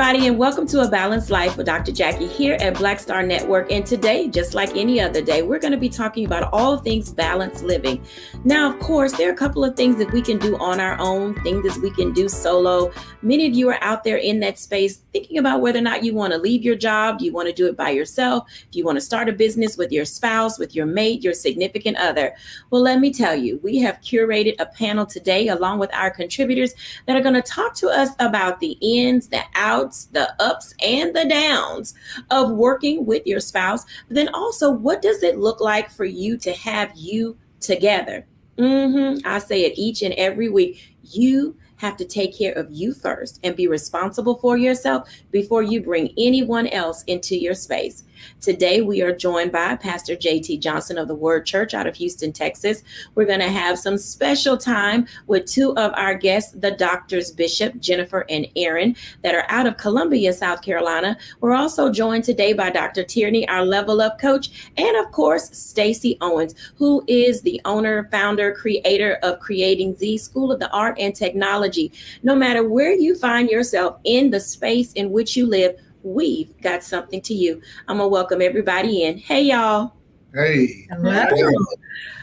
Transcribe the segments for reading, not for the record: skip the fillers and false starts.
everybody, and welcome to A Balanced Life with Dr. Jacquie here at Black Star Network. And today, just like any other day, we're going to be talking about all things balanced living. Now, of course, there are a couple of things that we can do on our own, things that we can do solo. Many of you are out there in that space thinking about whether or not you want to leave your job. Do you want to do it by yourself? Do you want to start a business with your spouse, with your mate, your significant other? Well, let me tell you, we have curated a panel today along with our contributors that are going to talk to us about the ins, the outs, the ups, and the downs of working with your spouse. But then also, what does it look like for you to have you together? I say it each and every week. You have to take care of you first and be responsible for yourself before you bring anyone else into your space. Today, we are joined by Pastor J.T. Johnson of the Word Church out of Houston, Texas. We're going to have some special time with two of our guests, the doctors, Bishop Jennifer and Aaron, that are out of Columbia, South Carolina. We're also joined today by Dr. Tierney, our Level Up coach, and of course, Stacey Owens, who is the owner, founder, creator of Creating Z School of the Art and Technology. No matter where you find yourself in the space in which you live, we've got something to you. I'm going to welcome everybody in. Hey, y'all. Hey.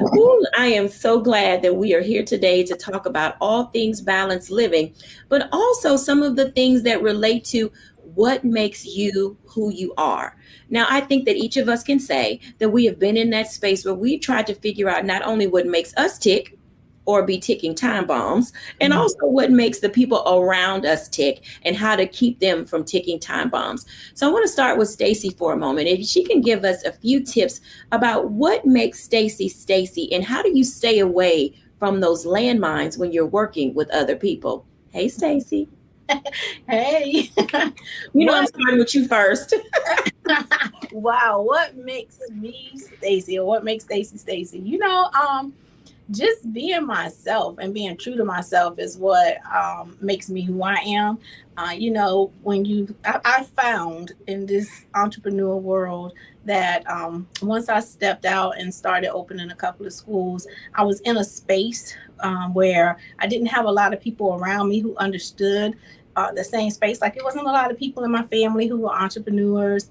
Ooh, I am so glad that we are here today to talk about all things balanced living, but also some of the things that relate to what makes you who you are. Now, I think that each of us can say that we have been in that space where we tried to figure out not only what makes us tick, or be ticking time bombs, and also what makes the people around us tick and how to keep them from ticking time bombs. So I want to start with Stacey for a moment. If she can give us a few tips about what makes Stacey Stacey and how do you stay away from those landmines when you're working with other people. Hey, Stacey. Hey. I'm starting with you first. Wow, what makes me Stacey, or what makes Stacey Stacey? Just being myself and being true to myself is what makes me who I am. I found in this entrepreneur world that once I stepped out and started opening a couple of schools, I was in a space where I didn't have a lot of people around me who understood the same space. Like, it wasn't a lot of people in my family who were entrepreneurs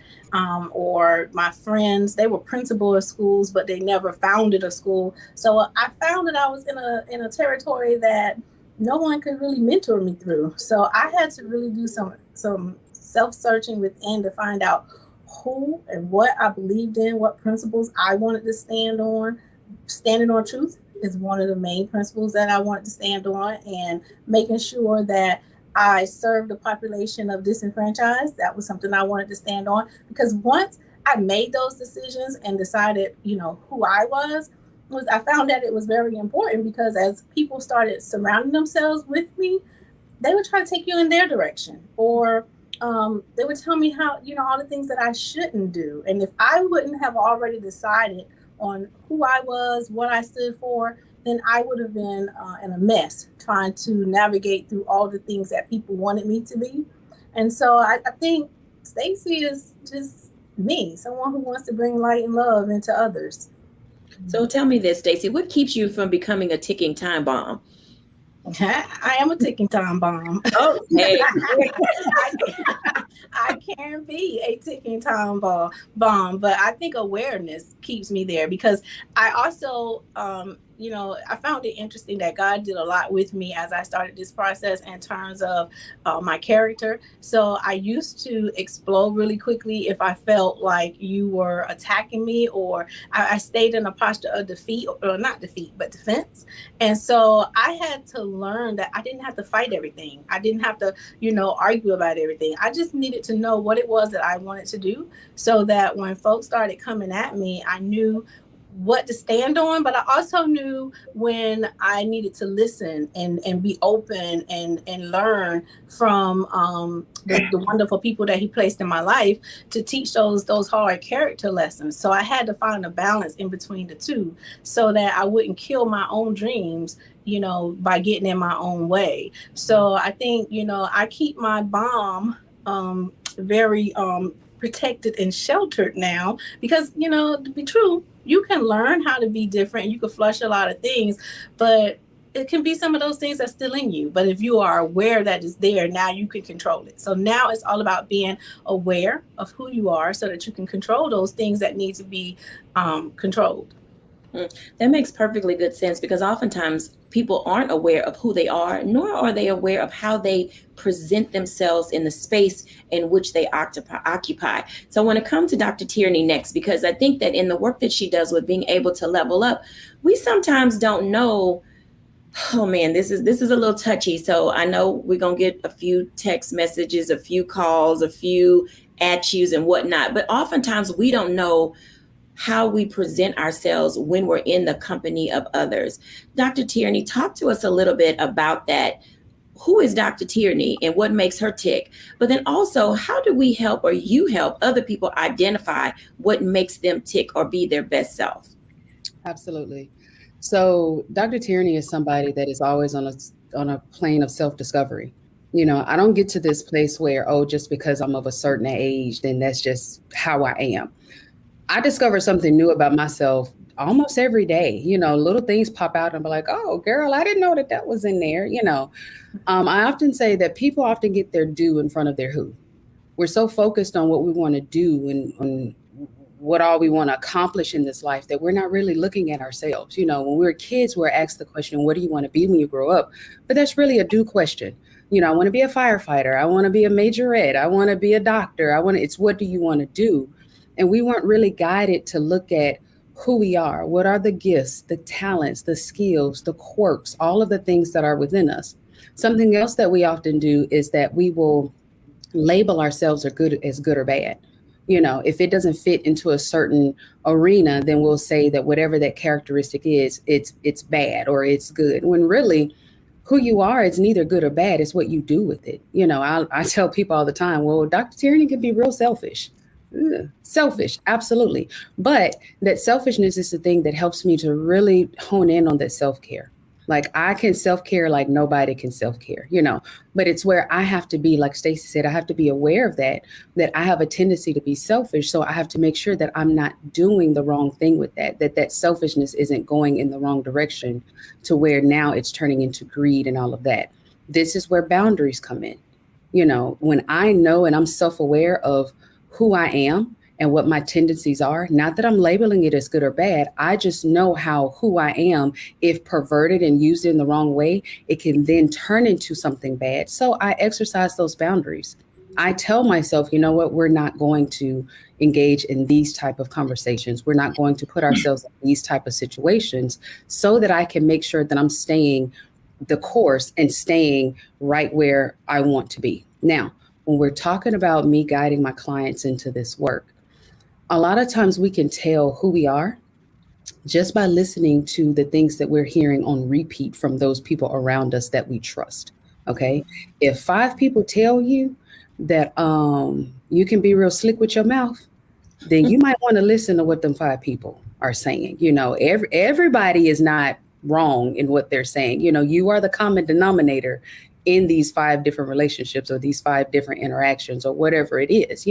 or my friends. They were principal of schools, but they never founded a school. So I found that I was in a territory that no one could really mentor me through. So I had to really do some self-searching within to find out who and what I believed in, what principles I wanted to stand on. Standing on truth is one of the main principles that I wanted to stand on, and making sure that I served the population of disenfranchised. That was something I wanted to stand on, because once I made those decisions and decided, who I was I found that it was very important, because as people started surrounding themselves with me, they would try to take you in their direction, or they would tell me how, all the things that I shouldn't do. And if I wouldn't have already decided on who I was, what I stood for, then I would have been in a mess trying to navigate through all the things that people wanted me to be. And so I think Stacey is just me, someone who wants to bring light and love into others. So tell me this, Stacey, what keeps you from becoming a ticking time bomb? I am a ticking time bomb. Oh, hey. I can be a ticking time bomb, but I think awareness keeps me there, because I also, I found it interesting that God did a lot with me as I started this process in terms of my character. So I used to explode really quickly if I felt like you were attacking me, or I stayed in a posture of defeat, or not defeat, but defense. And so I had to learn that I didn't have to fight everything. I didn't have to, argue about everything. I just needed to know what it was that I wanted to do, so that when folks started coming at me, I knew what to stand on, but I also knew when I needed to listen and be open and learn from the wonderful people that he placed in my life to teach those hard character lessons. So I had to find a balance in between the two, so that I wouldn't kill my own dreams, by getting in my own way. So I think, I keep my bomb very protected and sheltered now, because, to be true, you can learn how to be different. You can flush a lot of things, but it can be some of those things that's still in you. But if you are aware that it's there, now you can control it. So now it's all about being aware of who you are so that you can control those things that need to be controlled. That makes perfectly good sense because oftentimes people aren't aware of who they are, nor are they aware of how they present themselves in the space in which they occupy. So I want to come to Dr. Tierney next because I think that in the work that she does with being able to level up, we sometimes don't know. Oh man, this is a little touchy. So I know we're gonna get a few text messages, a few calls, a few at yous and whatnot. But oftentimes we don't know how we present ourselves when we're in the company of others. Dr. Tierney, talk to us a little bit about that. Who is Dr. Tierney and what makes her tick? But then also, how do we help or you help other people identify what makes them tick or be their best self? Absolutely. So Dr. Tierney is somebody that is always on a plane of self-discovery. I don't get to this place where, oh, just because I'm of a certain age, then that's just how I am. I discover something new about myself almost every day. Little things pop out and I'm like, oh, girl, I didn't know that was in there. I often say that people often get their due in front of their who. We're so focused on what we want to do and what all we want to accomplish in this life that we're not really looking at ourselves. When we're kids, we're asked the question, what do you want to be when you grow up? But that's really a due question. I want to be a firefighter. I want to be a majorette. I want to be a doctor. It's what do you want to do? And we weren't really guided to look at who we are. What are the gifts, the talents, the skills, the quirks, all of the things that are within us. Something else that we often do is that we will label ourselves as good or bad. If it doesn't fit into a certain arena, then we'll say that whatever that characteristic is, it's bad or it's good. When really who you are, it's neither good or bad. It's what you do with it. I tell people all the time, well, Dr. Tierney can be real selfish. Selfish, absolutely. But that selfishness is the thing that helps me to really hone in on that self-care. Like I can self-care like nobody can self-care, but it's where I have to be, like Stacey said, I have to be aware of that I have a tendency to be selfish. So I have to make sure that I'm not doing the wrong thing with that selfishness isn't going in the wrong direction to where now it's turning into greed and all of that. This is where boundaries come in. When I know and I'm self-aware of who I am and what my tendencies are, not that I'm labeling it as good or bad. I just know how who I am, if perverted and used in the wrong way, it can then turn into something bad. So I exercise those boundaries. I tell myself, you know what, we're not going to engage in these type of conversations. We're not going to put ourselves in these type of situations so that I can make sure that I'm staying the course and staying right where I want to be. Now, when we're talking about me guiding my clients into this work, a lot of times we can tell who we are just by listening to the things that we're hearing on repeat from those people around us that we trust. Okay. If 5 people tell you that you can be real slick with your mouth, then you might want to listen to what them 5 people are saying. Everybody is not wrong in what they're saying. You are the common denominator in these 5 different relationships or these 5 different interactions or whatever it is,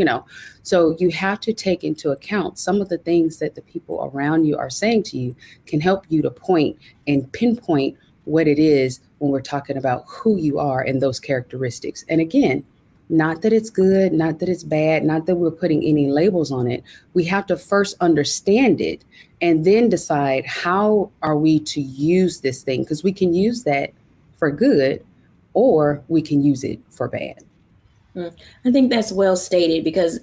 So you have to take into account some of the things that the people around you are saying to you can help you to point and pinpoint what it is when we're talking about who you are and those characteristics. And again, not that it's good, not that it's bad, not that we're putting any labels on it. We have to first understand it and then decide how are we to use this thing, because we can use that for good or we can use it for bad. I think that's well stated because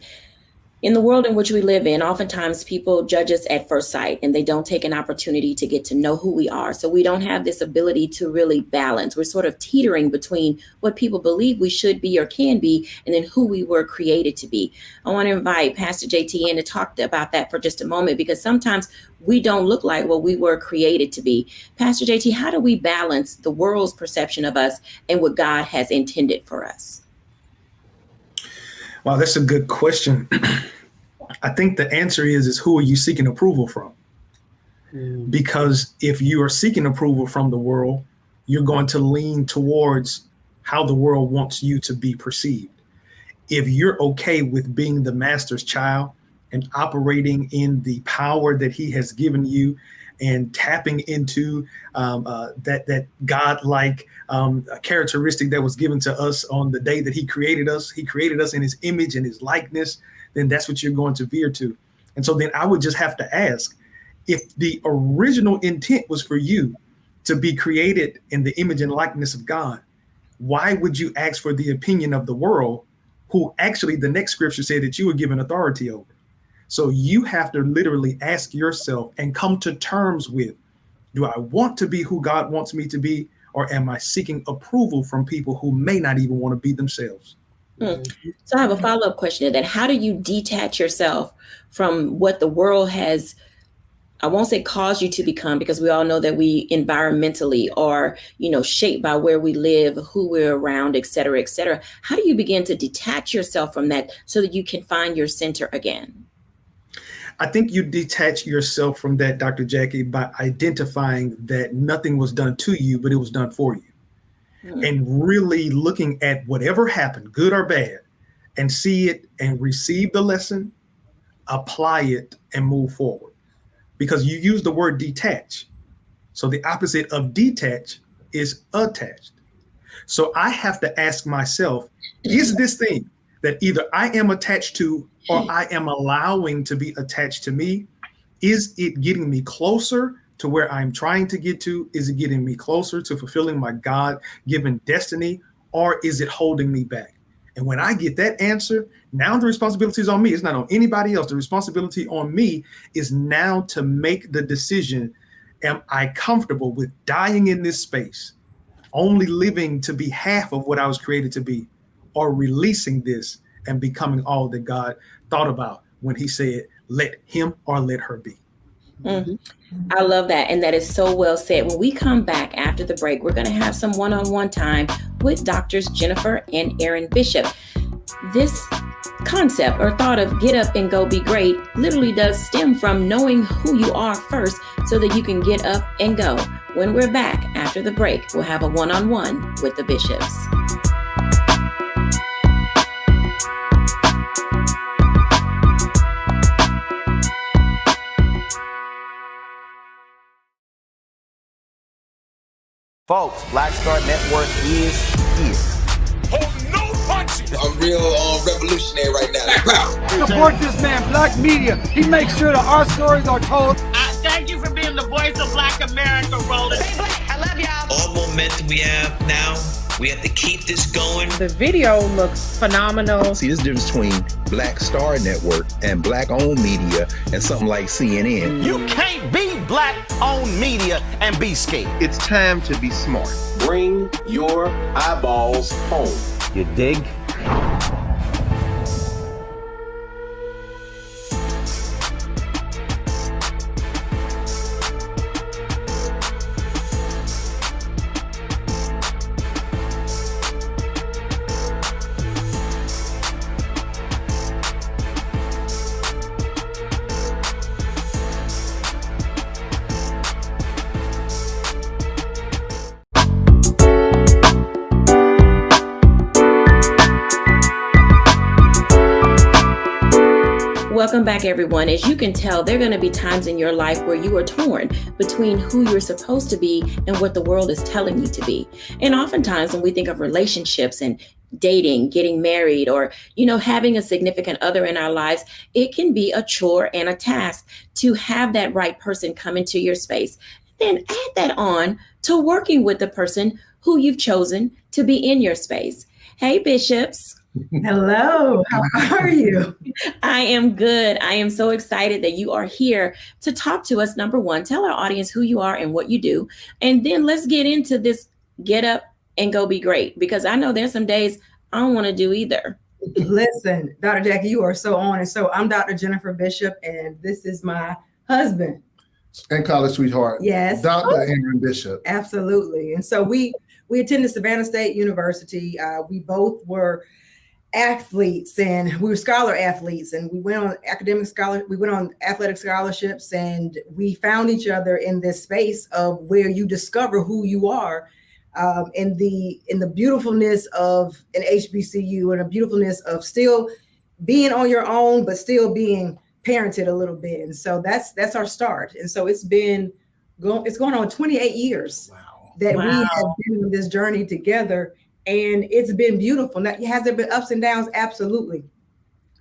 in the world in which we live in, oftentimes people judge us at first sight and they don't take an opportunity to get to know who we are. So we don't have this ability to really balance. We're sort of teetering between what people believe we should be or can be and then who we were created to be. I want to invite Pastor JT in to talk about that for just a moment because sometimes we don't look like what we were created to be. Pastor JT, how do we balance the world's perception of us and what God has intended for us? Wow, that's a good question. I think the answer is who are you seeking approval from? Because if you are seeking approval from the world, you're going to lean towards how the world wants you to be perceived. If you're okay with being the master's child and operating in the power that he has given you and tapping into that God-like characteristic that was given to us on the day that he created us. He created us in his image and his likeness. Then that's what you're going to veer to. And so then I would just have to ask, if the original intent was for you to be created in the image and likeness of God, why would you ask for the opinion of the world, who actually the next scripture said that you were given authority over? So you have to literally ask yourself and come to terms with, do I want to be who God wants me to be, or am I seeking approval from people who may not even want to be themselves? So I have a follow-up question to that. How do you detach yourself from what the world has, I won't say caused you to become, because we all know that we environmentally are, shaped by where we live, who we're around, et cetera, et cetera. How do you begin to detach yourself from that so that you can find your center again? I think you detach yourself from that, Dr. Jacquie, by identifying that nothing was done to you, but it was done for you. And really looking at whatever happened, good or bad, and see it and receive the lesson, apply it, and move forward. Because you use the word detach. So the opposite of detach is attached. So I have to ask myself, is this thing that either I am attached to or I am allowing to be attached to me, is it getting me closer to where I'm trying to get to? Is it getting me closer to fulfilling my God-given destiny, or is it holding me back? And when I get that answer, now the responsibility is on me. It's not on anybody else. The responsibility on me is now to make the decision. Am I comfortable with dying in this space, only living to be half of what I was created to be, or releasing this and becoming all that God thought about when he said, let him or let her be? I love that. And that is so well said. When we come back after the break, we're going to have some one-on-one time with Doctors Jennifer and Aaron Bishop. This concept or thought of get up and go be great literally does stem from knowing who you are first so that you can get up and go. When we're back after the break, we'll have a one-on-one with the Bishops. Folks, Black Star Network is here. Hold no punches. I'm real revolutionary right now. Support this man, Black Media. He makes sure that our stories are told. Thank you for being the voice of Black America, Roland. Stay black. I love y'all. All momentum we have now, we have to keep this going. The video looks phenomenal. See, this difference between Black Star Network and Black-owned media and something like CNN. You can't be Black-owned media and be scared. It's time to be smart. Bring your eyeballs home. You dig? Welcome back, everyone. As you can tell, there are going to be times in your life where you are torn between who you're supposed to be and what the world is telling you to be. And oftentimes when we think of relationships and dating, getting married, or, having a significant other in our lives, it can be a chore and a task to have that right person come into your space. Then add that on to working with the person who you've chosen to be in your space. Hey, Bishops. Hello, how are you? I am good. I am so excited that you are here to talk to us. Number one, tell our audience who you are and what you do. And then let's get into this get up and go be great, because I know there's some days I don't want to do either. Listen, Dr. Jacquie, you are so on. And so I'm Dr. Jennifer Bishop, and this is my husband. And college sweetheart. Yes. Dr. Aaron Bishop. Absolutely. And so we attended Savannah State University. We both were athletes, and we were scholar athletes, and we went on athletic scholarships, and we found each other in this space of where you discover who you are, in the beautifulness of an HBCU, and a beautifulness of still being on your own, but still being parented a little bit. And so that's our start. And so it's been it's going on 28 years that we have been on this journey together, and it's been beautiful. Now, has there been ups and downs? Absolutely.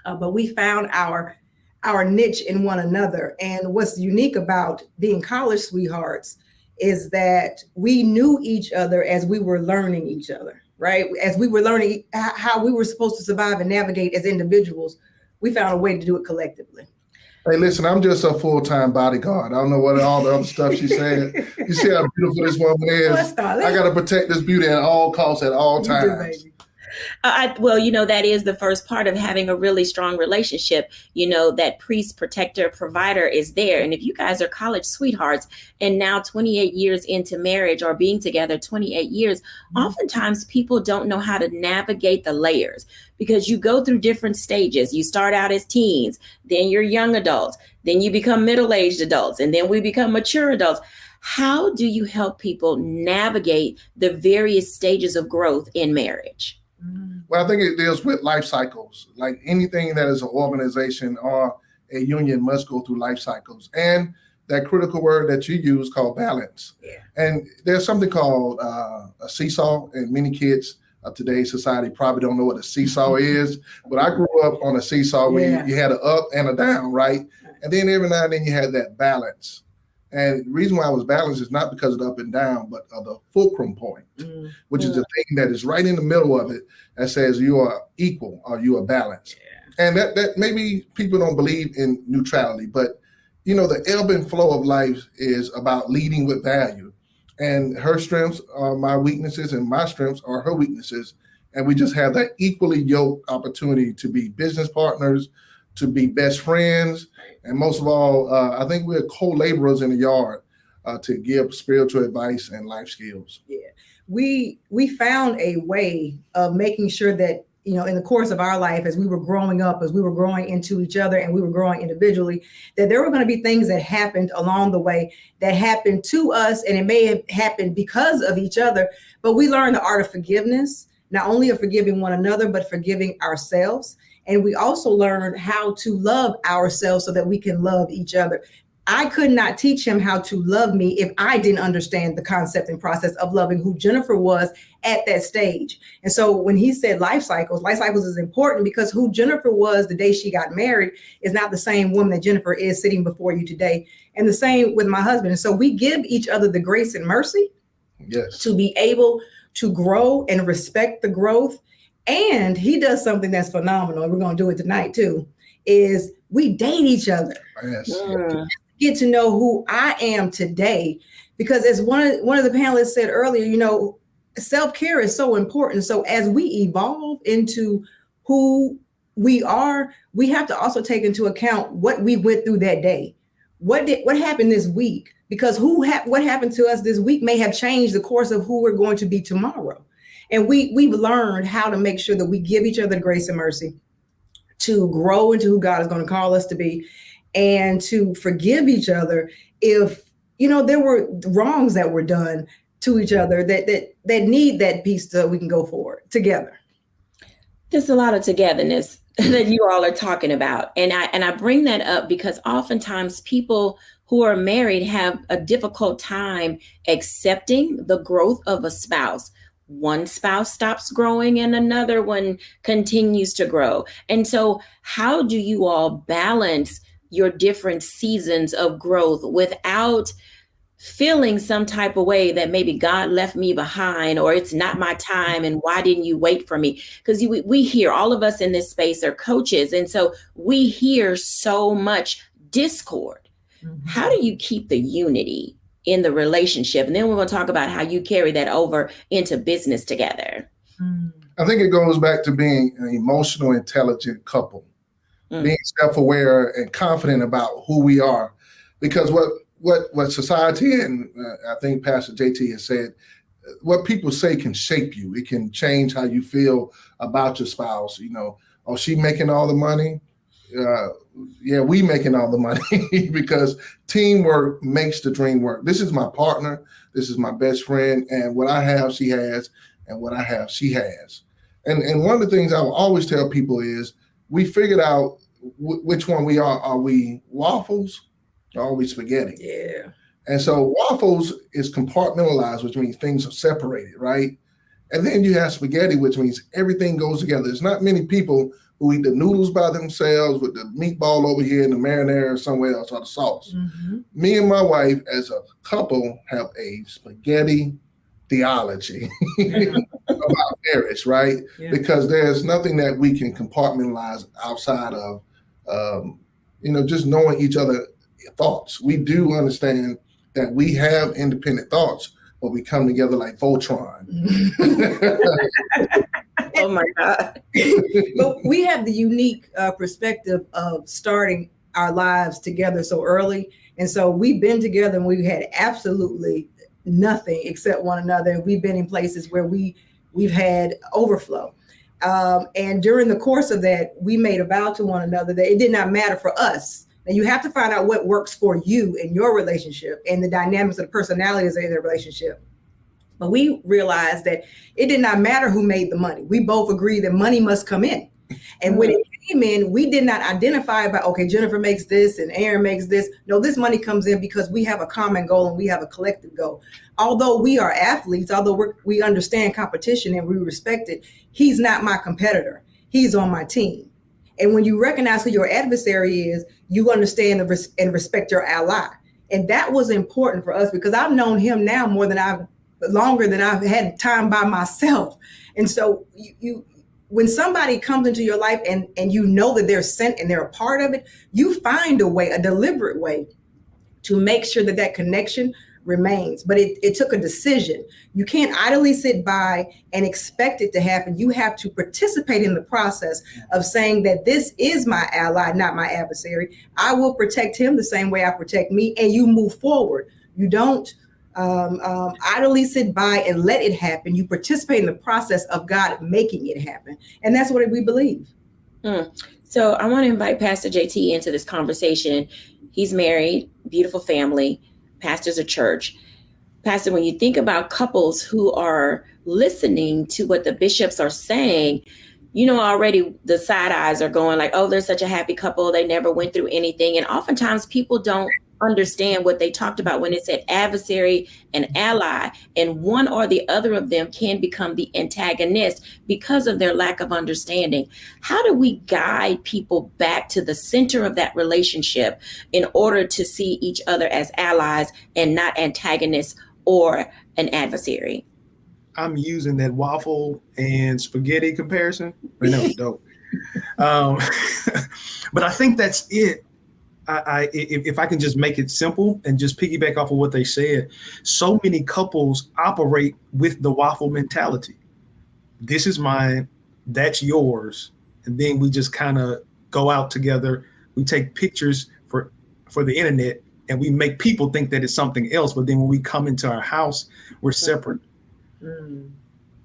But we found our niche in one another. And what's unique about being college sweethearts is that we knew each other as we were learning each other, right? As we were learning how we were supposed to survive and navigate as individuals, we found a way to do it collectively. Hey, listen, I'm just a full-time bodyguard. I don't know what all the other stuff she said. You see how beautiful this woman is? I got to protect this beauty at all costs, at all times. Well, that is the first part of having a really strong relationship. That priest, protector, provider is there. And if you guys are college sweethearts and now 28 years into marriage or being together 28 years, oftentimes people don't know how to navigate the layers because you go through different stages. You start out as teens, then you're young adults, then you become middle-aged adults, and then we become mature adults. How do you help people navigate the various stages of growth in marriage? Well, I think it deals with life cycles. Like anything that is an organization or a union must go through life cycles. And that critical word that you use called balance. Yeah. And there's something called a seesaw, and many kids of today's society probably don't know what a seesaw is. But I grew up on a seesaw where you had an up and a down, right? And then every now and then you had that balance. And the reason why I was balanced is not because of the up and down, but of the fulcrum point, which is the thing that is right in the middle of it that says you are equal or you are balanced. Yeah. And that maybe people don't believe in neutrality, but the ebb and flow of life is about leading with value. And her strengths are my weaknesses and my strengths are her weaknesses. And we just have that equally yoked opportunity to be business partners, to be best friends. And most of all, I think we're co-laborers in the yard to give spiritual advice and life skills. Yeah, we found a way of making sure that, in the course of our life, as we were growing up, as we were growing into each other and we were growing individually, that there were going to be things that happened along the way that happened to us, and it may have happened because of each other, but we learned the art of forgiveness, not only of forgiving one another, but forgiving ourselves. And we also learned how to love ourselves so that we can love each other. I could not teach him how to love me if I didn't understand the concept and process of loving who Jennifer was at that stage. And so when he said life cycles is important because who Jennifer was the day she got married is not the same woman that Jennifer is sitting before you today. And the same with my husband. And so we give each other the grace and mercy to be able to grow and respect the growth. And he does something that's phenomenal, and we're going to do it tonight too, is we date each other. Yes. Get to know who I am today, because as one of the panelists said earlier, self-care is so important. So as we evolve into who we are, we have to also take into account what we went through that day. What happened this week? Because what happened to us this week may have changed the course of who we're going to be tomorrow. And we've learned how to make sure that we give each other grace and mercy to grow into who God is going to call us to be, and to forgive each other if, there were wrongs that were done to each other that need that piece so we can go forward together. There's a lot of togetherness that you all are talking about. And I bring that up because oftentimes people who are married have a difficult time accepting the growth of a spouse. One spouse stops growing and another one continues to grow. And so how do you all balance your different seasons of growth without feeling some type of way that maybe God left me behind, or it's not my time, and why didn't you wait for me? Because we hear, all of us in this space are coaches, and so we hear so much discord. Mm-hmm. How do you keep the unity in the relationship? And then we're going to talk about how you carry that over into business together. I think it goes back to being an emotional, intelligent couple, being self-aware and confident about who we are. Because what society, and I think Pastor JT has said, what people say can shape you. It can change how you feel about your spouse. Oh, she making all the money? Yeah, we making all the money because teamwork makes the dream work. This is my partner. This is my best friend. And what I have, she has. And what I have, she has. And one of the things I will always tell people is we figured out which one we are. Are we waffles or are we spaghetti? Yeah. And so waffles is compartmentalized, which means things are separated, right? And then you have spaghetti, which means everything goes together. There's not many people who eat the noodles by themselves with the meatball over here and the marinara somewhere else or the sauce. Mm-hmm. Me and my wife as a couple have a spaghetti theology about marriage, right? Yeah. Because there's nothing that we can compartmentalize outside of, just knowing each other's thoughts. We do understand that we have independent thoughts, but we come together like Voltron. Oh my God. But we have the unique perspective of starting our lives together so early. And so we've been together and we've had absolutely nothing except one another. And we've been in places where we've had overflow. And during the course of that, we made a vow to one another that it did not matter for us. And you have to find out what works for you in your relationship and the dynamics of the personalities in their relationship. But we realized that it did not matter who made the money. We both agreed that money must come in. And when it came in, we did not identify by, okay, Jennifer makes this and Aaron makes this. No, this money comes in because we have a common goal and we have a collective goal. Although we are athletes, although we understand competition and we respect it, he's not my competitor. He's on my team. And when you recognize who your adversary is, you understand and respect your ally. And that was important for us because I've known him now longer than I've had time by myself. And so when somebody comes into your life and you know that they're sent and they're a part of it, you find a deliberate way to make sure that connection remains. But it took a decision. You can't idly sit by and expect it to happen. You have to participate in the process of saying that this is my ally, not my adversary. I will protect him the same way I protect me, and you move forward. You don't idly sit by and let it happen. You participate in the process of God making it happen. And that's what we believe. So I want to invite Pastor JT into this conversation. He's married, beautiful family, pastors a church. Pastor, when you think about couples who are listening to what the bishops are saying, already the side eyes are going like, oh, they're such a happy couple. They never went through anything. And oftentimes people don't understand what they talked about when it said adversary and ally, and one or the other of them can become the antagonist because of their lack of understanding. How do we guide people back to the center of that relationship in order to see each other as allies and not antagonists or an adversary? I'm using that waffle and spaghetti comparison. I know, dope. But I think that's it. If I can just make it simple and just piggyback off of what they said, so many couples operate with the waffle mentality. This is mine, that's yours. And then we just kind of go out together. We take pictures for the internet and we make people think that it's something else. But then when we come into our house, we're separate.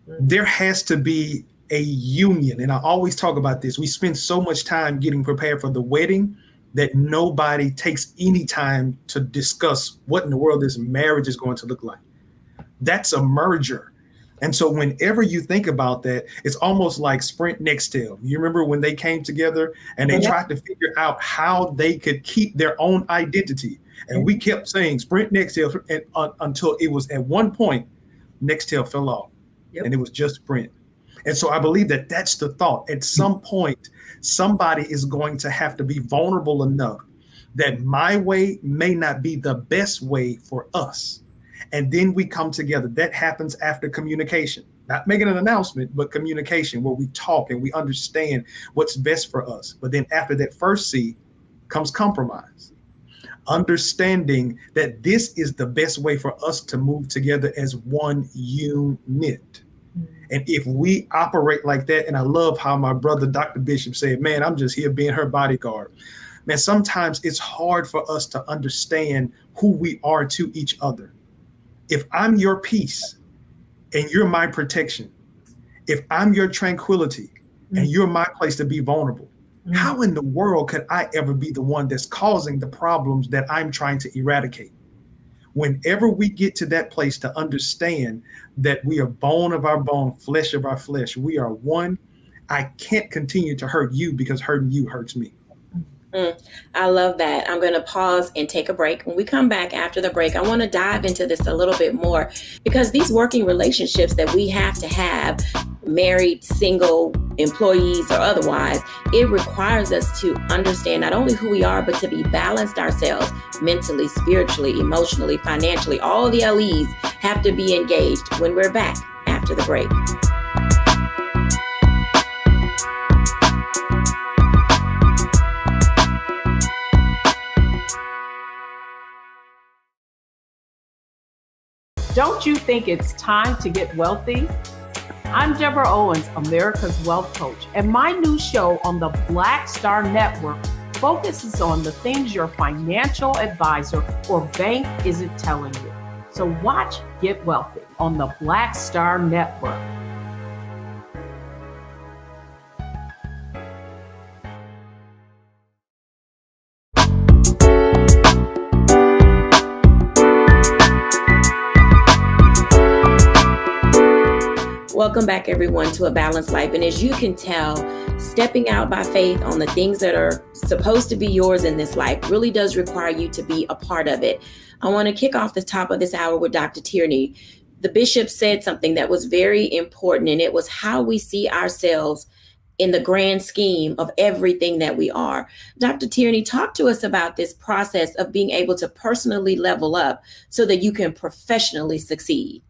There has to be a union. And I always talk about this. We spend so much time getting prepared for the wedding that nobody takes any time to discuss what in the world this marriage is going to look like. That's a merger. And so whenever you think about that, it's almost like Sprint Nextel. You remember when they came together and they tried to figure out how they could keep their own identity. And we kept saying Sprint Nextel until it was at one point, Nextel fell off and it was just Sprint. And so I believe that that's the thought. At some point, somebody is going to have to be vulnerable enough that my way may not be the best way for us. And then we come together. That happens after communication, not making an announcement, but communication where we talk and we understand what's best for us. But then after that first C comes compromise, understanding that this is the best way for us to move together as one unit. And if we operate like that, and I love how my brother, Dr. Bishop said, man, I'm just here being her bodyguard. Man, sometimes it's hard for us to understand who we are to each other. If I'm your peace and you're my protection, if I'm your tranquility and you're my place to be vulnerable, how in the world could I ever be the one that's causing the problems that I'm trying to eradicate? Whenever we get to that place to understand that we are bone of our bone, flesh of our flesh, we are one, I can't continue to hurt you because hurting you hurts me. I love that. I'm going to pause and take a break. When we come back after the break, I want to dive into this a little bit more, because these working relationships that we have to have, married, single, employees, or otherwise, it requires us to understand not only who we are, but to be balanced ourselves mentally, spiritually, emotionally, financially. All the LEs have to be engaged when we're back after the break. Don't you think it's time to get wealthy? I'm Deborah Owens, America's Wealth Coach, and my new show on the Black Star Network focuses on the things your financial advisor or bank isn't telling you. So watch Get Wealthy on the Black Star Network. Welcome back, everyone, to A Balanced Life. And as you can tell, stepping out by faith on the things that are supposed to be yours in this life really does require you to be a part of it. I want to kick off the top of this hour with Dr. Tierney. The bishop said something that was very important, and it was how we see ourselves in the grand scheme of everything that we are. Dr. Tierney, talk to us about this process of being able to personally level up so that you can professionally succeed.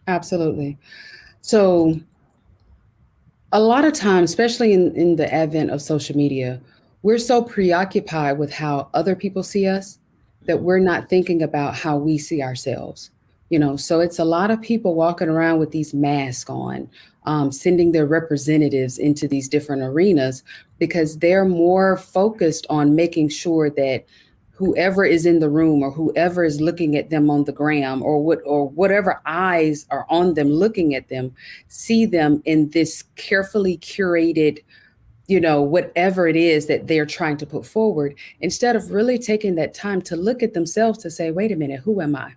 Absolutely. So a lot of times, especially in the advent of social media, we're so preoccupied with how other people see us that we're not thinking about how we see ourselves. So it's a lot of people walking around with these masks on, sending their representatives into these different arenas because they're more focused on making sure that whoever is in the room or whoever is looking at them on the gram or whatever eyes are on them looking at them, see them in this carefully curated, whatever it is that they're trying to put forward, instead of really taking that time to look at themselves to say, wait a minute, who am I?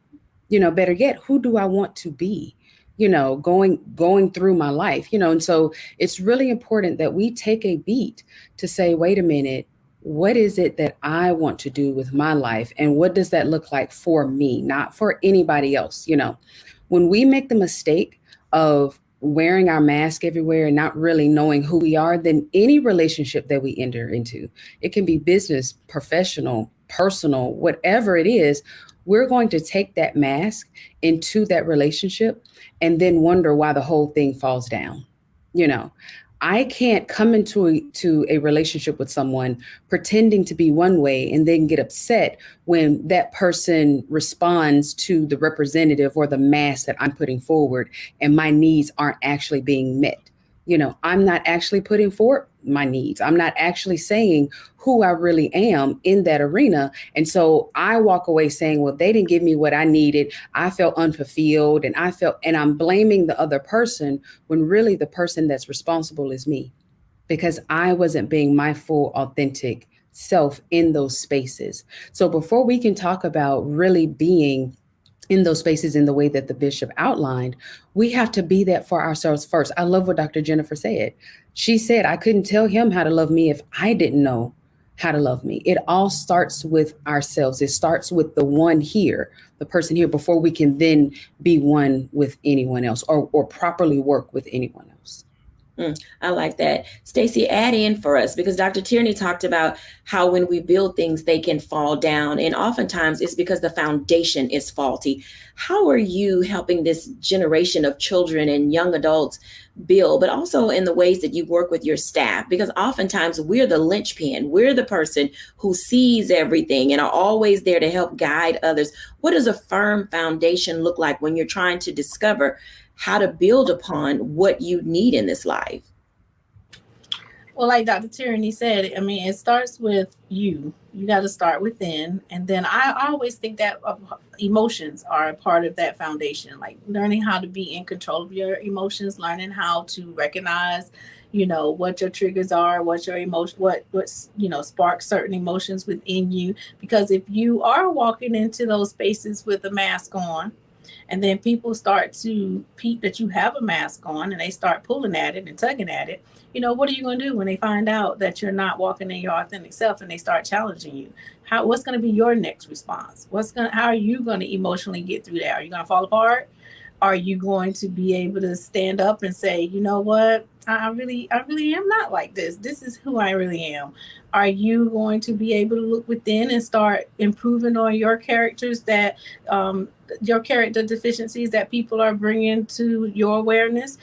Better yet, who do I want to be? Going through my life, and so it's really important that we take a beat to say, wait a minute, what is it that I want to do with my life? And what does that look like for me, not for anybody else? When we make the mistake of wearing our mask everywhere and not really knowing who we are, then any relationship that we enter into, it can be business, professional, personal, whatever it is, we're going to take that mask into that relationship and then wonder why the whole thing falls down. I can't come into a relationship with someone pretending to be one way and then get upset when that person responds to the representative or the mask that I'm putting forward and my needs aren't actually being met. I'm not actually putting forward my needs. I'm not actually saying who I really am in that arena. And so I walk away saying, well, they didn't give me what I needed. I felt unfulfilled and I'm blaming the other person when really the person that's responsible is me, because I wasn't being my full authentic self in those spaces. So before we can talk about really being in those spaces in the way that the bishop outlined, we have to be that for ourselves first. I love what Dr. Jennifer said. She said, I couldn't tell him how to love me if I didn't know how to love me. It all starts with ourselves. It starts with the one here, the person here, before we can then be one with anyone else or properly work with anyone else. I like that. Stacey, add in for us, because Dr. Tierney talked about how when we build things, they can fall down. And oftentimes it's because the foundation is faulty. How are you helping this generation of children and young adults build, but also in the ways that you work with your staff? Because oftentimes we're the linchpin. We're the person who sees everything and are always there to help guide others. What does a firm foundation look like when you're trying to discover how to build upon what you need in this life? Well, like Dr. Tierney said, I mean, it starts with you. You got to start within. And then I always think that emotions are a part of that foundation, like learning how to be in control of your emotions, learning how to recognize, what your triggers are, what your emotion, what's, sparks certain emotions within you. Because if you are walking into those spaces with a mask on, And then people start to peep that you have a mask on and they start pulling at it and tugging at it. What are you going to do when they find out that you're not walking in your authentic self and they start challenging you? What's going to be your next response? How are you going to emotionally get through that? Are you going to fall apart? Are you going to be able to stand up and say, you know what? I really am not like this. This is who I really am. Are you going to be able to look within and start improving on your characters your character deficiencies that people are bringing to your awareness?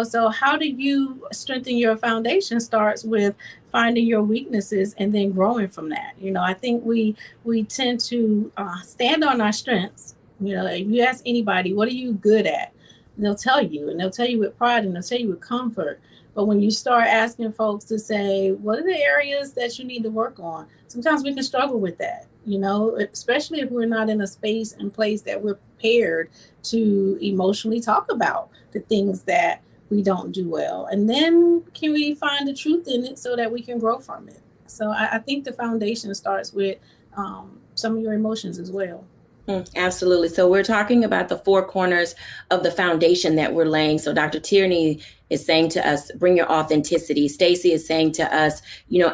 So how do you strengthen your foundation starts with finding your weaknesses and then growing from that. I think we tend to stand on our strengths. If you ask anybody, what are you good at? They'll tell you, and they'll tell you with pride, and they'll tell you with comfort. But when you start asking folks to say, what are the areas that you need to work on? Sometimes we can struggle with that, especially if we're not in a space and place that we're prepared to emotionally talk about the things that we don't do well. And then can we find the truth in it so that we can grow from it? So I think the foundation starts with some of your emotions as well. Absolutely. So we're talking about the four corners of the foundation that we're laying. So Dr. Tierney is saying to us, bring your authenticity. Stacey is saying to us,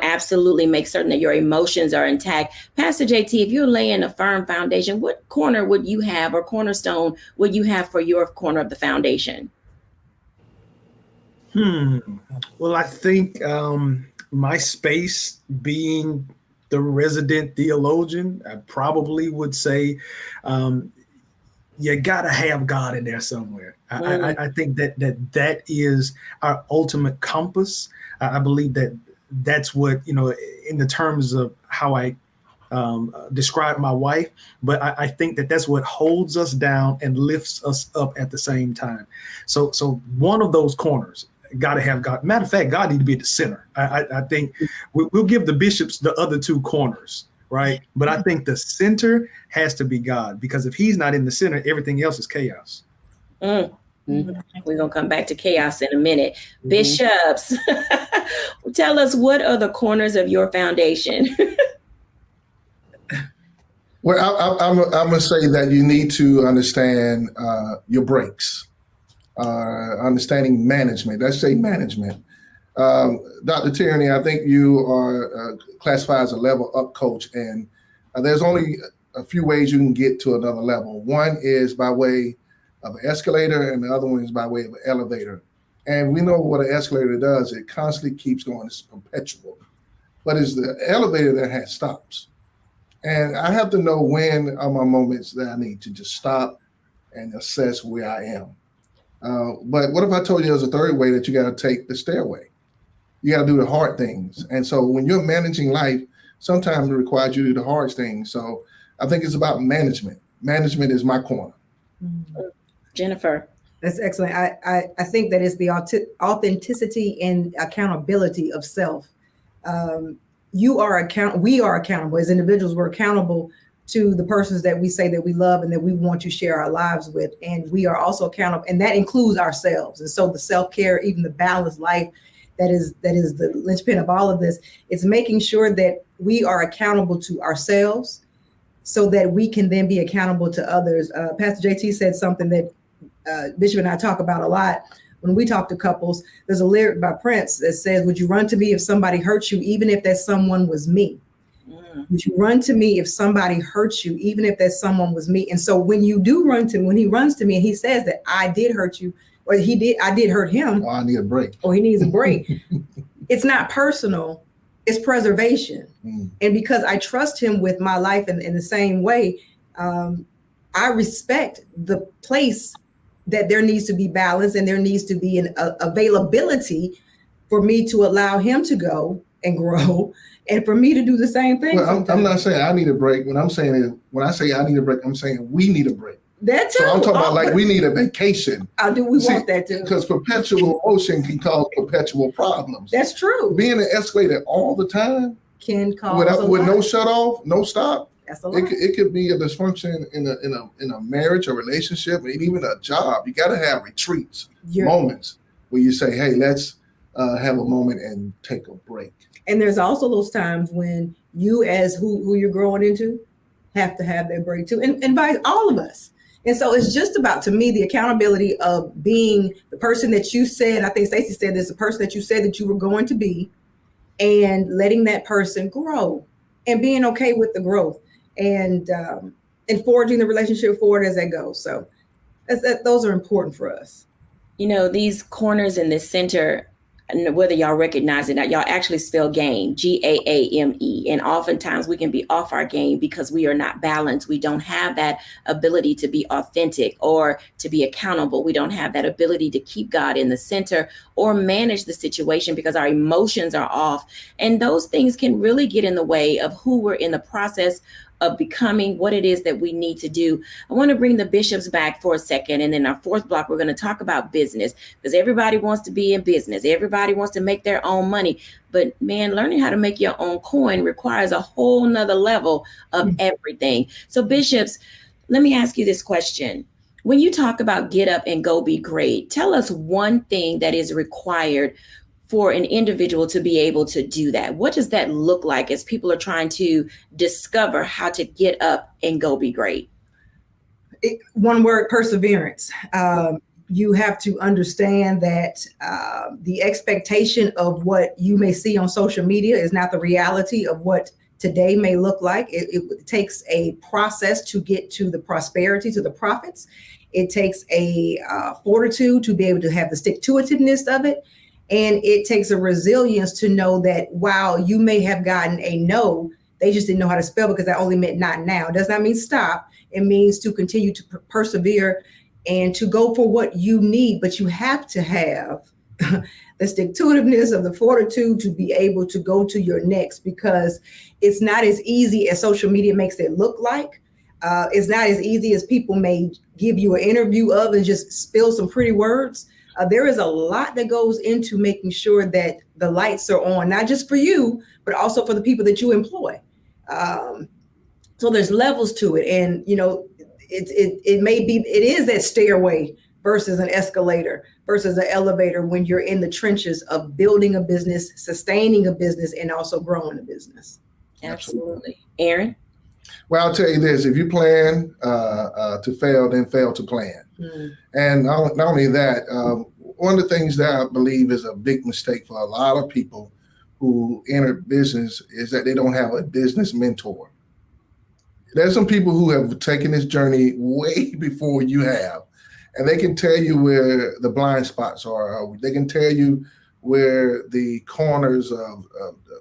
absolutely make certain that your emotions are intact. Pastor JT, if you're laying a firm foundation, what corner would you have or cornerstone would you have for your corner of the foundation? Well, I think my space being the resident theologian, I probably would say you got to have God in there somewhere. I think that is our ultimate compass. I believe that's what, in the terms of how I describe my wife, but I think that's what holds us down and lifts us up at the same time. So one of those corners, got to have God. Matter of fact, God need to be at the center. I think we'll give the bishops the other two corners, right? But I think the center has to be God, because if he's not in the center, everything else is chaos. We're going to come back to chaos in a minute. Bishops, tell us, what are the corners of your foundation? Well, I'm going to say that you need to understand your breaks. Understanding management. Let's say management. Dr. Tierney, I think you are classified as a level up coach, and there's only a few ways you can get to another level. One is by way of an escalator, and the other one is by way of an elevator. And we know what an escalator does. It constantly keeps going. It's perpetual. But it's the elevator that has stops. And I have to know when are my moments that I need to just stop and assess where I am. But what if I told you there's a third way, that you got to take the stairway? You got to do the hard things. And so when you're managing life, sometimes it requires you to do the hard things. So I think it's about management. Management is my corner. Jennifer. That's excellent. I think that is the authenticity and accountability of self. We are accountable as individuals. We're accountable to the persons that we say that we love and that we want to share our lives with. And we are also accountable, and that includes ourselves. And so the self-care, even the balanced life, that is the linchpin of all of this. It's making sure that we are accountable to ourselves so that we can then be accountable to others. Pastor JT said something that Bishop and I talk about a lot when we talk to couples. There's a lyric by Prince that says, would you run to me if somebody hurt you, even if that someone was me? Would you run to me if somebody hurts you, even if that someone was me? And so when you do when he runs to me and he says that I did hurt you, or I did hurt him. Or I need a break. Or he needs a break. It's not personal, it's preservation. And because I trust him with my life in the same way, I respect the place that there needs to be balance, and there needs to be an availability for me to allow him to go and grow, and for me to do the same thing. Well, I'm not saying I need a break. When I say I need a break, I'm saying we need a break. That too. So I'm talking about we need a vacation. Want that too? Because perpetual motion can cause perpetual problems. That's true. Being an escalator all the time can cause with no shut off, no stop. That's a lot. It could be a dysfunction in a marriage, a relationship, and even a job. You got to have retreats, moments where you say, "Hey, let's have a moment and take a break." And there's also those times when you, as who you're growing into, have to have that break too. And invite all of us. And so it's just about, to me, the accountability of being the person that you said, I think Stacey said this, the person that you said that you were going to be, and letting that person grow and being okay with the growth and forging the relationship forward as that goes. So those are important for us. You know, these corners in the center, whether y'all recognize it or not, y'all actually spell game, GAAME. And oftentimes we can be off our game because we are not balanced. We don't have that ability to be authentic or to be accountable. We don't have that ability to keep God in the center or manage the situation because our emotions are off. And those things can really get in the way of who we're in the process of becoming, what it is that we need to do. I want to bring the bishops back for a second. And then our fourth block, we're going to talk about business because everybody wants to be in business. Everybody wants to make their own money. But man, learning how to make your own coin requires a whole nother level of everything. So bishops, let me ask you this question. When you talk about get up and go be great, tell us one thing that is required for an individual to be able to do that. What does that look like as people are trying to discover how to get up and go be great? One word, perseverance. You have to understand that the expectation of what you may see on social media is not the reality of what today may look like. It takes a process to get to the prosperity, to the profits. It takes a fortitude to be able to have the stick-to-itiveness of it. And it takes a resilience to know that while you may have gotten a no, they just didn't know how to spell because that only meant not now. It does not mean stop. It means to continue to persevere and to go for what you need. But you have to have the stick-to-itiveness of the fortitude to be able to go to your next, because it's not as easy as social media makes it look like. It's not as easy as people may give you an interview of and just spill some pretty words. There is a lot that goes into making sure that the lights are on, not just for you, but also for the people that you employ. So there's levels to it. And, you know, it is that stairway versus an escalator versus an elevator when you're in the trenches of building a business, sustaining a business, and also growing a business. Absolutely. Aaron? Well, I'll tell you this, if you plan to fail, then fail to plan. And not only that, one of the things that I believe is a big mistake for a lot of people who enter business is that they don't have a business mentor. There's some people who have taken this journey way before you have, and they can tell you where the blind spots are. They can tell you where the corners of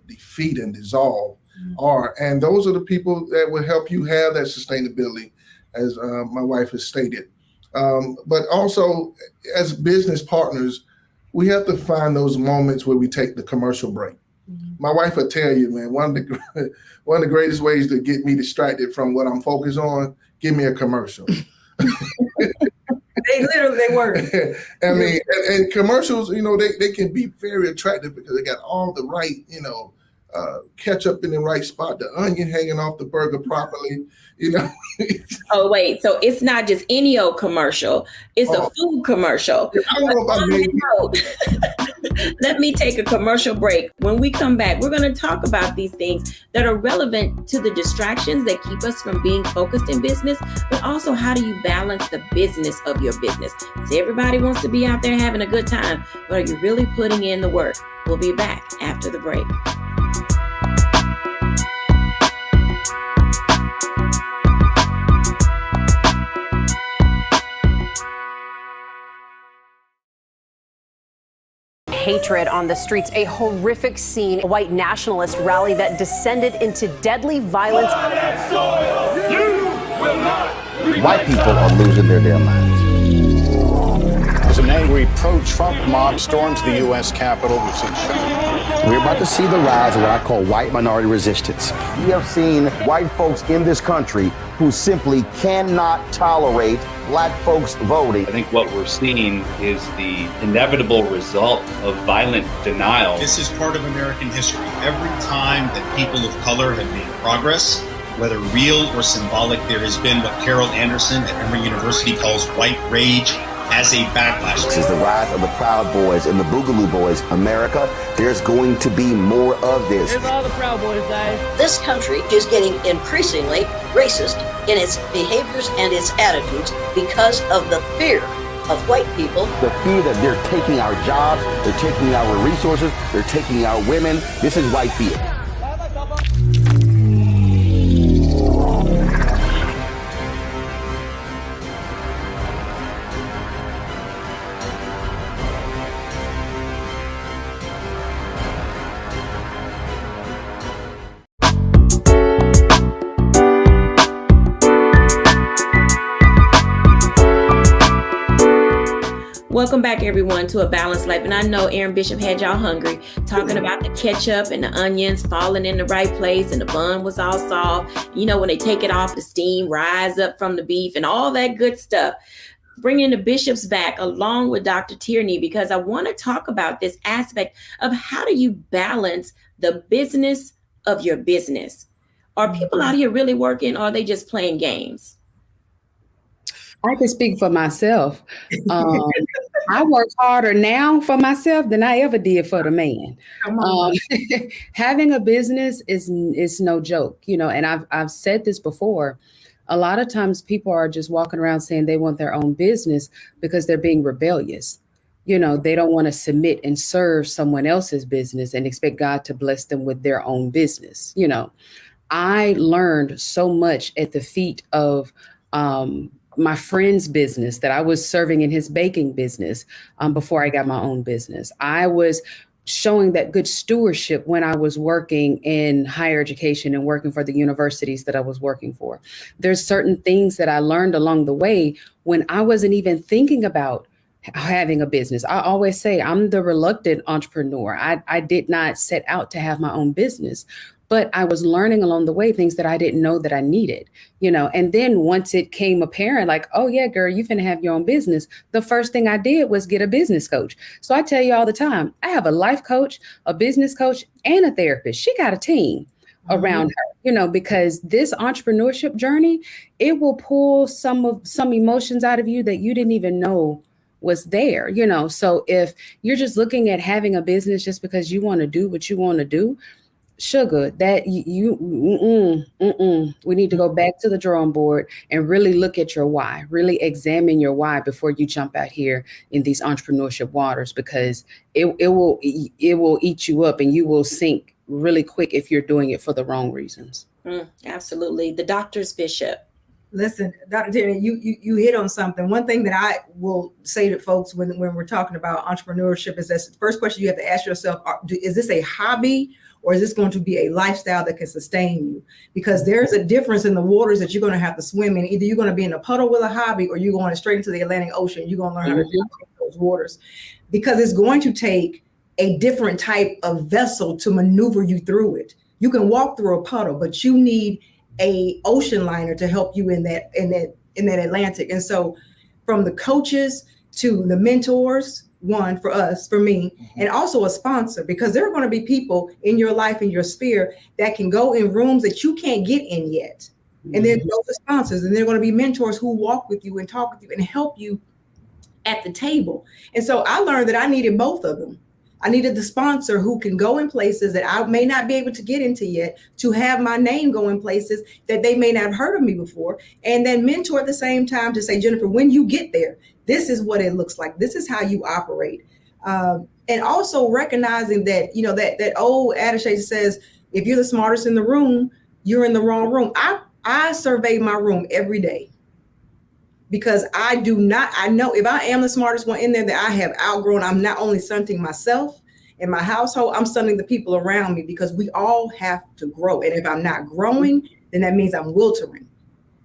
defeat and dissolve are. And those are the people that will help you have that sustainability, as my wife has stated. But also, as business partners, we have to find those moments where we take the commercial break. My wife will tell you, man, one of the greatest ways to get me distracted from what I'm focused on, give me a commercial. They work. I mean, and commercials, you know, they can be very attractive because they got all the right, you know, ketchup in the right spot, the onion hanging off the burger properly, you know. Oh, wait. So it's not just any old commercial. It's a food commercial. I don't know about Let me take a commercial break. When we come back, we're going to talk about these things that are relevant to the distractions that keep us from being focused in business, but also how do you balance the business of your business? Because everybody wants to be out there having a good time, but are you really putting in the work? We'll be back after the break. Hatred on the streets, a horrific scene, a white nationalist rally that descended into deadly violence. White people are losing their damn minds. As an angry pro-Trump mob storms the U.S. Capitol, we've seen We're about to see the rise of what I call white minority resistance. We have seen white folks in this country who simply cannot tolerate black folks voting. I think what we're seeing is the inevitable result of violent denial. This is part of American history. Every time that people of color have made progress, whether real or symbolic, there has been what Carol Anderson at Emory University calls white rage. as a backlash. This is the rise of the Proud Boys and the Boogaloo Boys. America, there's going to be more of this. Here's all the Proud Boys, guys. This country is getting increasingly racist in its behaviors and its attitudes because of the fear of white people. The fear that they're taking our jobs, they're taking our resources, they're taking our women. This is white fear. Welcome back, everyone, to A Balanced Life. And I know Aaron Bishop had y'all hungry, talking about the ketchup and the onions falling in the right place and the bun was all soft. You know, when they take it off, the steam rise up from the beef and all that good stuff. Bringing the bishops back along with Dr. Tierney, because I want to talk about this aspect of how do you balance the business of your business? Are people out here really working, or are they just playing games? I can speak for myself. I work harder now for myself than I ever did for the man. Having a business is no joke, you know, and I've said this before. A lot of times people are just walking around saying they want their own business because they're being rebellious. You know, they don't want to submit and serve someone else's business and expect God to bless them with their own business. You know, I learned so much at the feet of my friend's business that I was serving in his baking business before I got my own business. I was showing that good stewardship when I was working in higher education and working for the universities that I was working for. There's certain things that I learned along the way when I wasn't even thinking about having a business. I always say I'm the reluctant entrepreneur. I did not set out to have my own business, but I was learning along the way things that I didn't know that I needed, you know. And then once it came apparent, like, oh yeah, girl, you finna have your own business, the first thing I did was get a business coach. So I tell you all the time, I have a life coach, a business coach, and a therapist. She got a team around her, you know, because this entrepreneurship journey, it will pull some emotions out of you that you didn't even know was there, you know. So if you're just looking at having a business just because you want to do what you want to do, sugar, that we need to go back to the drawing board and really look at your why, really examine your why before you jump out here in these entrepreneurship waters, because it will eat you up and you will sink really quick if you're doing it for the wrong reasons. Absolutely. The doctor's bishop. Listen, Dr. Tierney, you hit on something. One thing that I will say to folks when we're talking about entrepreneurship is that the first question you have to ask yourself, is this a hobby or is this going to be a lifestyle that can sustain you? Because there's a difference in the waters that you're going to have to swim in. Either you're going to be in a puddle with a hobby or you're going straight into the Atlantic Ocean. You're going to learn how to navigate those waters, because it's going to take a different type of vessel to maneuver you through it. You can walk through a puddle, but you need a ocean liner to help you in that Atlantic. And so from the coaches to the mentors, one for us, for me, and also a sponsor, because there are going to be people in your life, in your sphere, that can go in rooms that you can't get in yet. And then those are sponsors, and they're going to be mentors who walk with you and talk with you and help you at the table. And so I learned that I needed both of them. I needed the sponsor who can go in places that I may not be able to get into yet, to have my name go in places that they may not have heard of me before. And then mentor at the same time to say, Jennifer, when you get there, this is what it looks like. This is how you operate. And also recognizing that, you know, that old adage that says, if you're the smartest in the room, you're in the wrong room. I survey my room every day, because I know if I am the smartest one in there, that I have outgrown. I'm not only stunting myself and my household, I'm stunting the people around me, because we all have to grow. And if I'm not growing, then that means I'm wilting.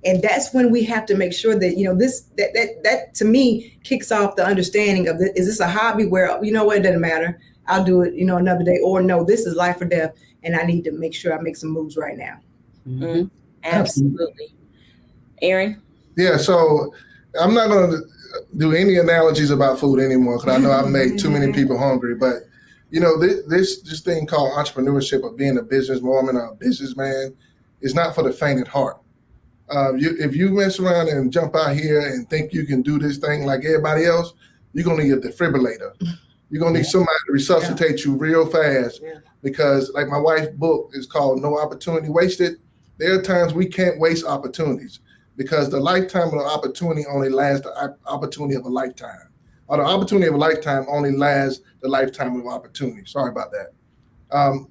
And that's when we have to make sure that, you know, that to me kicks off the understanding of is this a hobby where, you know what, it doesn't matter, I'll do it, you know, another day, or no, this is life or death, and I need to make sure I make some moves right now. Absolutely. Aaron? Yeah, so I'm not going to do any analogies about food anymore, because I know I've made too many people hungry. But, you know, this thing called entrepreneurship, or being a businesswoman or a businessman, is not for the faint at heart. If you mess around and jump out here and think you can do this thing like everybody else, you're going to need a defibrillator. You're going to need somebody to resuscitate you real fast because like my wife's book is called No Opportunity Wasted. There are times we can't waste opportunities because the lifetime of the opportunity only lasts the opportunity of a lifetime. Or the opportunity of a lifetime only lasts the lifetime of opportunity. Sorry about that.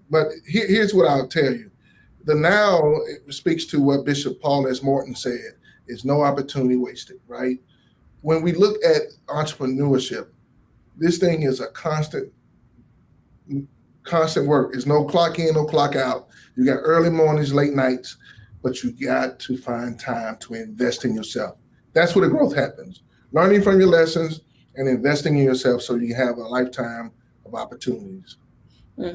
But here's what I'll tell you. The now speaks to what Bishop Paul S. Morton said, is no opportunity wasted, right? When we look at entrepreneurship, this thing is a constant work. There's no clock in, no clock out. You got early mornings, late nights, but you got to find time to invest in yourself. That's where the growth happens. Learning from your lessons and investing in yourself so you have a lifetime of opportunities.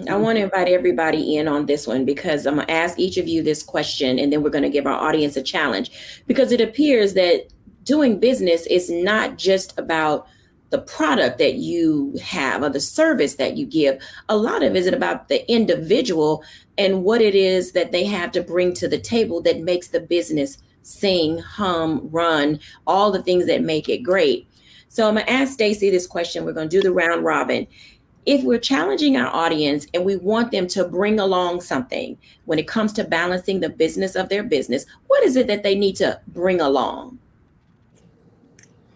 I want to invite everybody in on this one because I'm going to ask each of you this question and then we're going to give our audience a challenge because it appears that doing business is not just about the product that you have or the service that you give. A lot of it is about the individual and what it is that they have to bring to the table that makes the business sing, hum, run, all the things that make it great. So I'm going to ask Stacey this question. We're going to do the round robin. If we're challenging our audience and we want them to bring along something when it comes to balancing the business of their business, what is it that they need to bring along?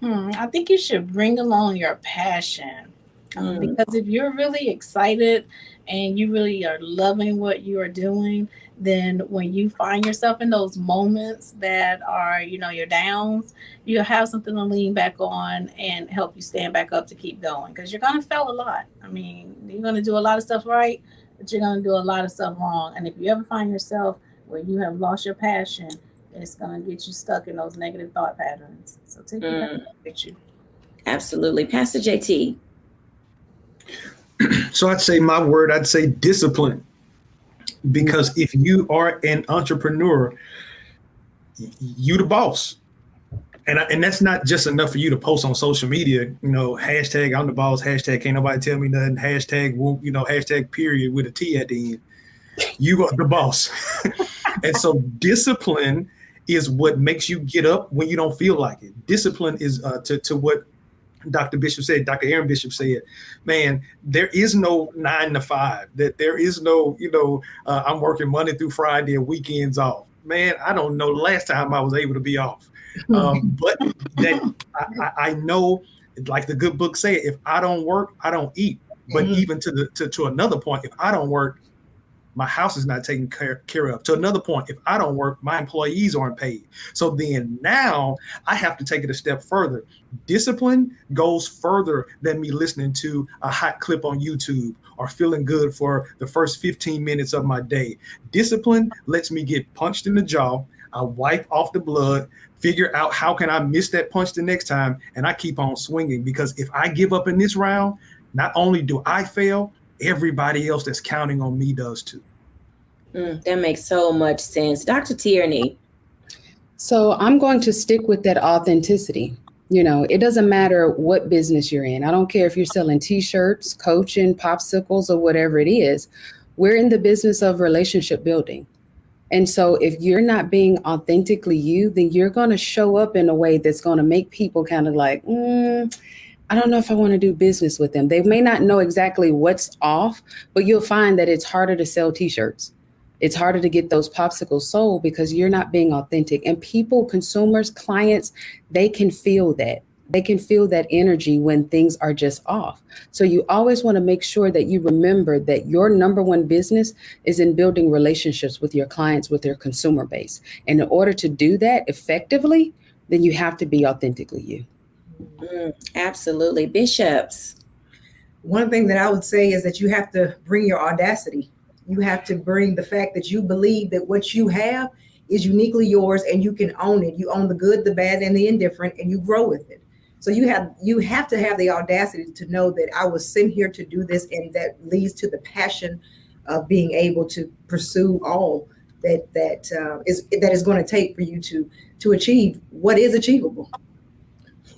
I think you should bring along your passion because if you're really excited and you really are loving what you are doing, then when you find yourself in those moments that are, your downs, you'll have something to lean back on and help you stand back up to keep going because you're going to fail a lot. I mean, you're going to do a lot of stuff right, but you're going to do a lot of stuff wrong. And if you ever find yourself where you have lost your passion, it's going to get you stuck in those negative thought patterns. So take it with you. Absolutely. Pastor JT. So I'd say discipline. Because if you are an entrepreneur, you the boss. And that's not just enough for you to post on social media, hashtag I'm the boss, hashtag can't nobody tell me nothing, hashtag whoop, hashtag period with a T at the end. You are the boss. And so discipline is what makes you get up when you don't feel like it. Discipline is to what Dr. Aaron Bishop said, man, there is no 9 to 5, that there is no, I'm working Monday through Friday and weekends off. Man, I don't know the last time I was able to be off. But that I know, like the good book said, if I don't work, I don't eat. But even to another point, if I don't work, my house is not taken care of. To another point, if I don't work, my employees aren't paid. So then now I have to take it a step further. Discipline goes further than me listening to a hot clip on YouTube or feeling good for the first 15 minutes of my day. Discipline lets me get punched in the jaw. I wipe off the blood, figure out how can I miss that punch the next time, and I keep on swinging. Because if I give up in this round, not only do I fail, everybody else that's counting on me does too. That makes so much sense. Dr. Tierney. So I'm going to stick with that authenticity. It doesn't matter what business you're in. I don't care if you're selling T-shirts, coaching, popsicles, or whatever it is. We're in the business of relationship building. And so if you're not being authentically you, then you're going to show up in a way that's going to make people kind of like, I don't know if I want to do business with them. They may not know exactly what's off, but you'll find that it's harder to sell T-shirts. It's harder to get those popsicles sold because you're not being authentic. And people, consumers, clients, they can feel that. They can feel that energy when things are just off. So you always want to make sure that you remember that your number one business is in building relationships with your clients, with their consumer base. And in order to do that effectively, then you have to be authentically you. Absolutely. Bishops. One thing that I would say is that you have to bring your audacity. You have to bring the fact that you believe that what you have is uniquely yours and you can own it. You own the good, the bad, and the indifferent, and you grow with it. So you have to have the audacity to know that I was sent here to do this, and that leads to the passion of being able to pursue all that is going to take for you to achieve what is achievable.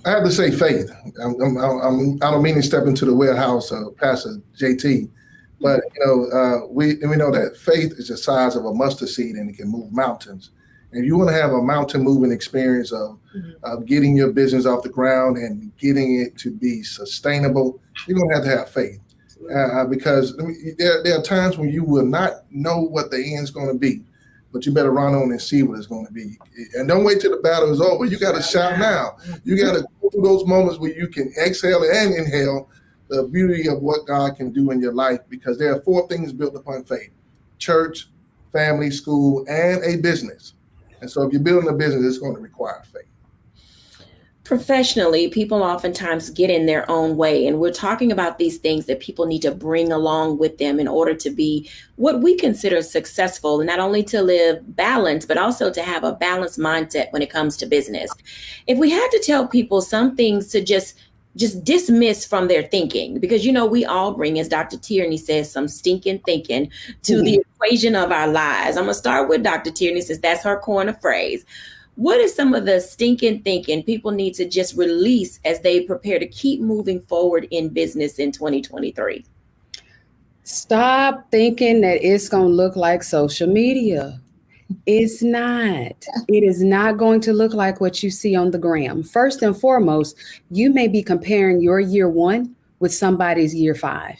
I have to say faith. I don't mean to step into the warehouse of Pastor JT, but we know that faith is the size of a mustard seed and it can move mountains. If you want to have a mountain moving experience of getting your business off the ground and getting it to be sustainable, you're going to have faith. Because there are times when you will not know what the end's going to be, but you better run on and see what it's going to be. And don't wait till the battle is over. You got to shout now. You got to go through those moments where you can exhale and inhale the beauty of what God can do in your life, because there are 4 things built upon faith: church, family, school, and a business. And so if you're building a business, it's going to require faith. Professionally, people oftentimes get in their own way, and we're talking about these things that people need to bring along with them in order to be what we consider successful, and not only to live balanced, but also to have a balanced mindset when it comes to business. If we had to tell people some things to just dismiss from their thinking, because, we all bring, as Dr. Tierney says, some stinking thinking to the equation of our lives. I'm going to start with Dr. Tierney, since that's her corner phrase. What is some of the stinking thinking people need to just release as they prepare to keep moving forward in business in 2023? Stop thinking that it's going to look like social media. It's not. It is not going to look like what you see on the gram. First and foremost, you may be comparing your year 1 with somebody's year 5.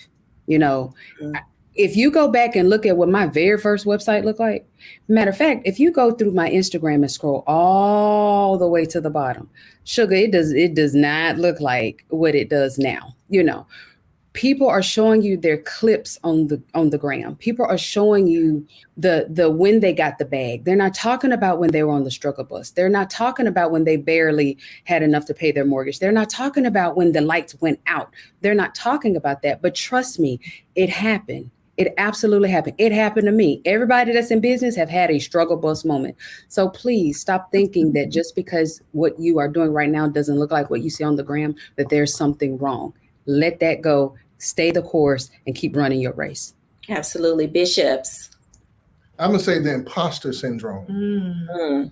If you go back and look at what my very first website looked like, matter of fact, if you go through my Instagram and scroll all the way to the bottom, sugar, it does not look like what it does now. People are showing you their clips on the gram. People are showing you the when they got the bag. They're not talking about when they were on the struggle bus. They're not talking about when they barely had enough to pay their mortgage. They're not talking about when the lights went out. They're not talking about that. But trust me, it happened. It absolutely happened. It happened to me. Everybody that's in business have had a struggle bus moment. So please stop thinking that just because what you are doing right now doesn't look like what you see on the gram, that there's something wrong. Let that go. Stay the course and keep running your race. Absolutely. Bishops. I'm going to say the imposter syndrome.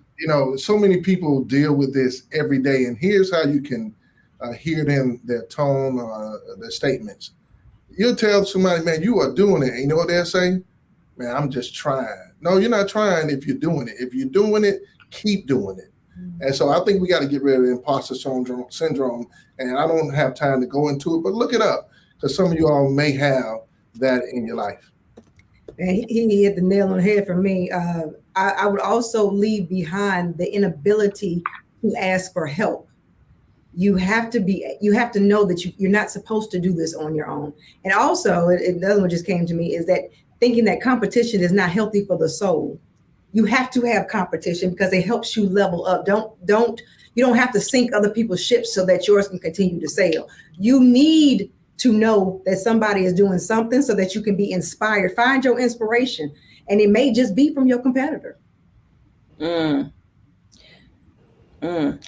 So many people deal with this every day, and here's how you can hear their tone, their statements. You'll tell somebody, man, you are doing it. And you know what they'll say? Man, I'm just trying. No, you're not trying if you're doing it. If you're doing it, keep doing it. And so I think we got to get rid of the imposter syndrome. And I don't have time to go into it, but look it up, because some of you all may have that in your life. And he hit the nail on the head for me. I would also leave behind the inability to ask for help. You have to know that you're not supposed to do this on your own. And also, another one just came to me, is that thinking that competition is not healthy for the soul. You have to have competition because it helps you level up. You don't have to sink other people's ships so that yours can continue to sail. You need to know that somebody is doing something so that you can be inspired. Find your inspiration, and it may just be from your competitor.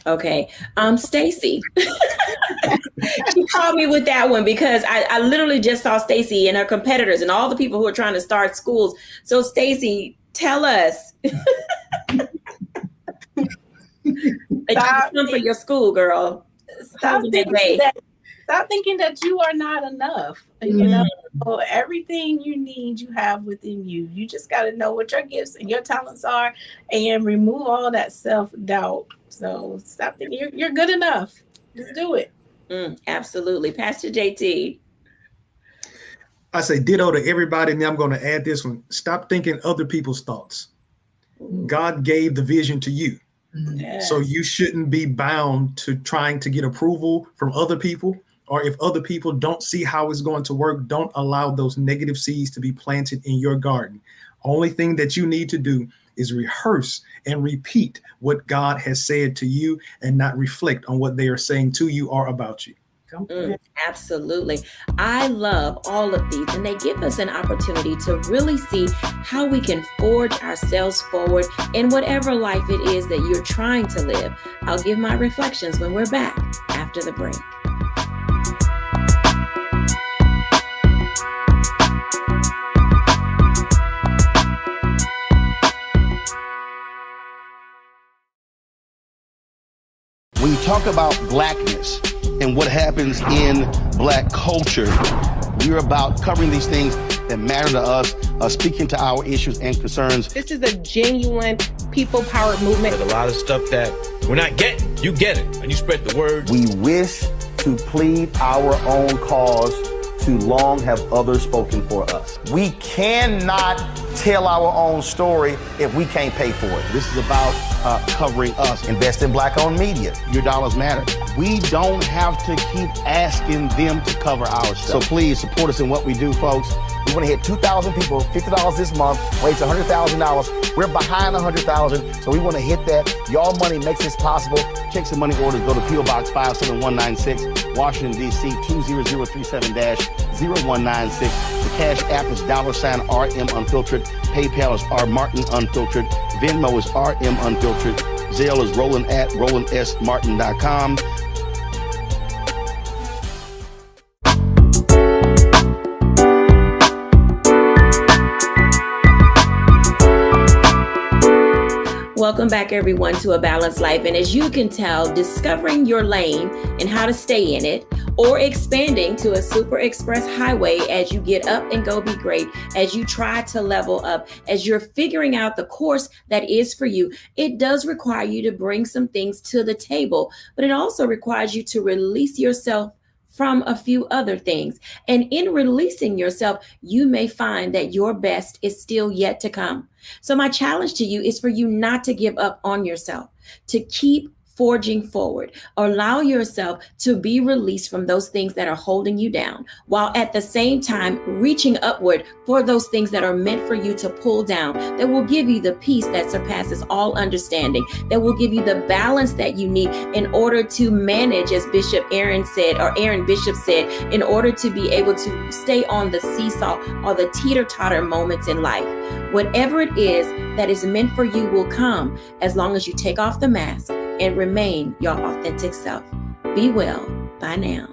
Okay. Stacy. She called me with that one because I literally just saw Stacy and her competitors and all the people who are trying to start schools. So Stacy, tell us. Come for your school, girl. Stop thinking that you are not enough. So everything you need, you have within you. You just got to know what your gifts and your talents are, and remove all that self-doubt. So stop thinking you're good enough. Just do it. Absolutely. Pastor JT. I say ditto to everybody, and I'm going to add this one. Stop thinking other people's thoughts. God gave the vision to you. Yes. So you shouldn't be bound to trying to get approval from other people, or if other people don't see how it's going to work, don't allow those negative seeds to be planted in your garden. Only thing that you need to do is rehearse and repeat what God has said to you, and not reflect on what they are saying to you or about you. Absolutely. I love all of these, and they give us an opportunity to really see how we can forge ourselves forward in whatever life it is that you're trying to live. I'll give my reflections when we're back after the break. When you talk about blackness and what happens in Black culture, we're about covering these things that matter to us, speaking to our issues and concerns. This is a genuine people-powered movement. There's a lot of stuff that we're not getting. You get it, and you spread the word. We wish to plead our own cause. Too long have others spoken for us. We cannot tell our own story if we can't pay for it. This is about covering us. Invest in Black-owned media. Your dollars matter. We don't have to keep asking them to cover our stuff. So please support us in what we do, folks. We want to hit 2,000 people, $50 this month, raise $100,000. We're behind 100,000, so we want to hit that. Y'all money makes this possible. Checks and money orders go to P.O. Box 57196, Washington, D.C. 20037-0196. The Cash App is $RM Unfiltered. PayPal is R Martin Unfiltered. Venmo is RM Unfiltered. Zelle is Roland@RolandSMartin.com. Welcome back, everyone, to A Balanced Life. And as you can tell, discovering your lane and how to stay in it, or expanding to a super express highway as you get up and go be great, as you try to level up, as you're figuring out the course that is for you, it does require you to bring some things to the table, but it also requires you to release yourself from a few other things. And in releasing yourself, you may find that your best is still yet to come. So my challenge to you is for you not to give up on yourself, to keep forging forward. Allow yourself to be released from those things that are holding you down, while at the same time reaching upward for those things that are meant for you to pull down, that will give you the peace that surpasses all understanding, that will give you the balance that you need in order to manage, as Aaron Bishop said, in order to be able to stay on the seesaw or the teeter-totter moments in life. Whatever it is that is meant for you will come, as long as you take off the mask and remain your authentic self. Be well. Bye now.